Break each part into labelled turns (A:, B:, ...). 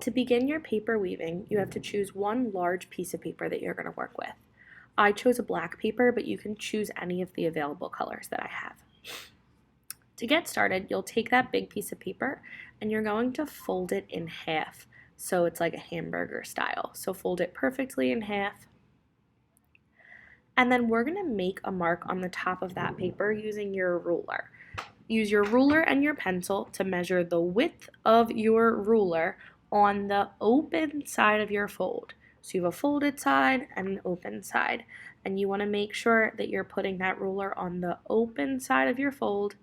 A: To begin your paper weaving, you have to choose one large piece of paper that you're going to work with. I chose a black paper, but you can choose any of the available colors that I have. To get started, you'll take that big piece of paper and you're going to fold it in half, so it's like a hamburger style. So fold it perfectly in half. And then we're going to make a mark on the top of that paper using your ruler. Use your ruler and your pencil to measure the width of your ruler on the open side of your fold. So you have a folded side and an open side, and you want to make sure that you're putting that ruler on the open side of your fold.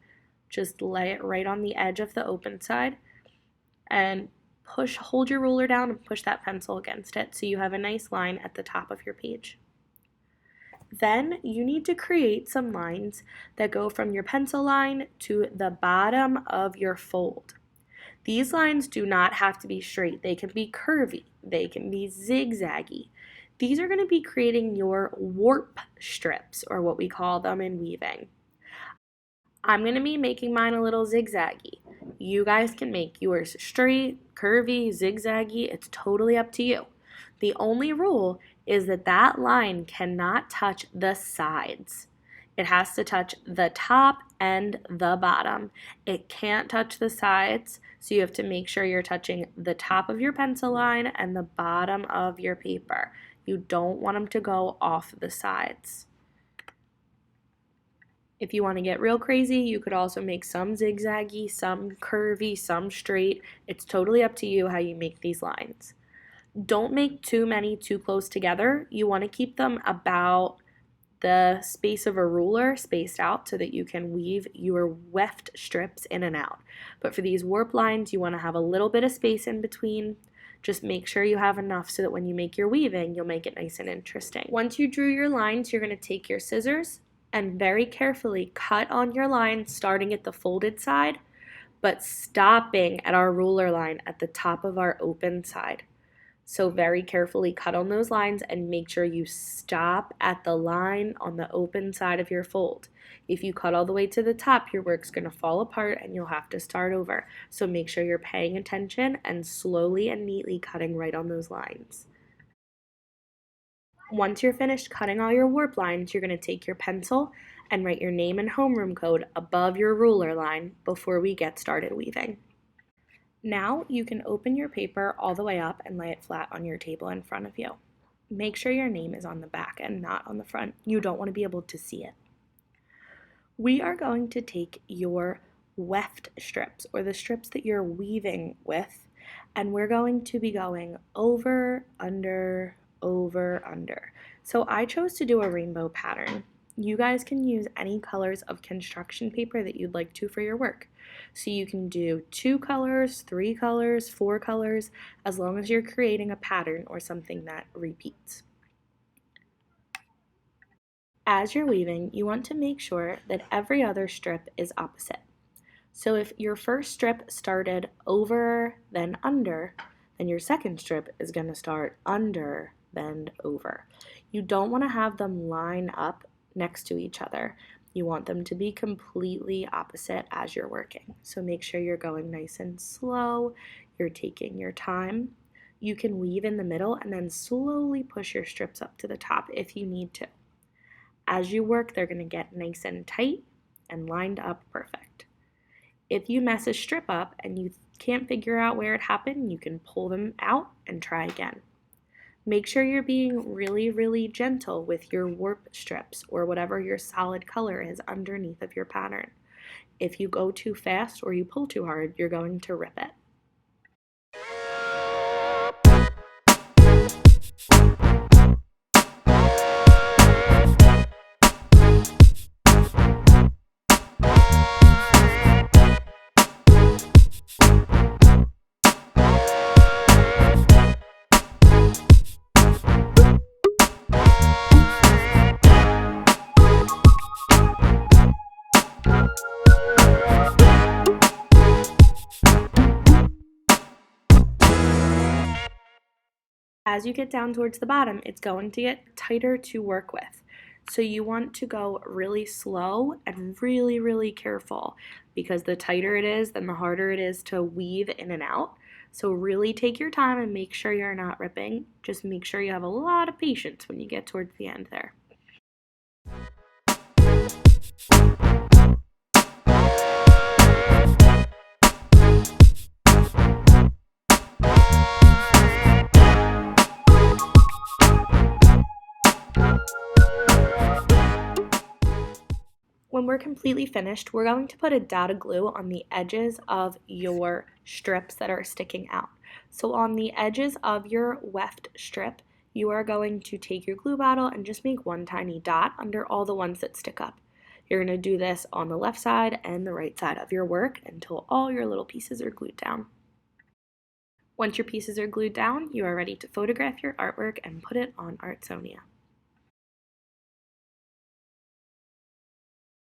A: Just lay it right on the edge of the open side and hold your ruler down and push that pencil against it so you have a nice line at the top of your page. Then you need to create some lines that go from your pencil line to the bottom of your fold. These lines do not have to be straight. They can be curvy. They can be zigzaggy. These are going to be creating your warp strips, or what we call them in weaving. I'm going to be making mine a little zigzaggy. You guys can make yours straight, curvy, zigzaggy. It's totally up to you. The only rule is that that line cannot touch the sides. It has to touch the top and the bottom. It can't touch the sides, so you have to make sure you're touching the top of your pencil line and the bottom of your paper. You don't want them to go off the sides. If you want to get real crazy, you could also make some zigzaggy, some curvy, some straight. It's totally up to you how you make these lines. Don't make too many too close together. You want to keep them about the space of a ruler spaced out so that you can weave your weft strips in and out. But for these warp lines, you want to have a little bit of space in between. Just make sure you have enough so that when you make your weaving, you'll make it nice and interesting. Once you drew your lines, you're going to take your scissors and very carefully cut on your line starting at the folded side, but stopping at our ruler line at the top of our open side. So very carefully cut on those lines and make sure you stop at the line on the open side of your fold. If you cut all the way to the top, your work's going to fall apart and you'll have to start over. So make sure you're paying attention and slowly and neatly cutting right on those lines. Once you're finished cutting all your warp lines, you're going to take your pencil and write your name and homeroom code above your ruler line before we get started weaving. Now you can open your paper all the way up and lay it flat on your table in front of you. Make sure your name is on the back and not on the front. You don't want to be able to see it. We are going to take your weft strips, or the strips that you're weaving with, and we're going to be going over, under, over, under. So I chose to do a rainbow pattern. You guys can use any colors of construction paper that you'd like to for your work. So you can do 2 colors, 3 colors, 4 colors, as long as you're creating a pattern or something that repeats. As you're weaving, you want to make sure that every other strip is opposite. So if your first strip started over, then under, then your second strip is going to start under, then over. You don't want to have them line up next to each other. You want them to be completely opposite as you're working. So make sure you're going nice and slow, you're taking your time. You can weave in the middle and then slowly push your strips up to the top if you need to. As you work, they're going to get nice and tight and lined up perfect. If you mess a strip up and you can't figure out where it happened, you can pull them out and try again. Make sure you're being really, really gentle with your warp strips or whatever your solid color is underneath of your pattern. If you go too fast or you pull too hard, you're going to rip it. As you get down towards the bottom, it's going to get tighter to work with. So you want to go really slow and really, really careful, because the tighter it is, then the harder it is to weave in and out. So really take your time and make sure you're not ripping. Just make sure you have a lot of patience when you get towards the end there. When we're completely finished, we're going to put a data glue on the edges of your strips that are sticking out. So on the edges of your weft strip, you are going to take your glue bottle and just make one tiny dot under all the ones that stick up. You're going to do this on the left side and the right side of your work until all your little pieces are glued down. Once your pieces are glued down, you are ready to photograph your artwork and put it on Artsonia.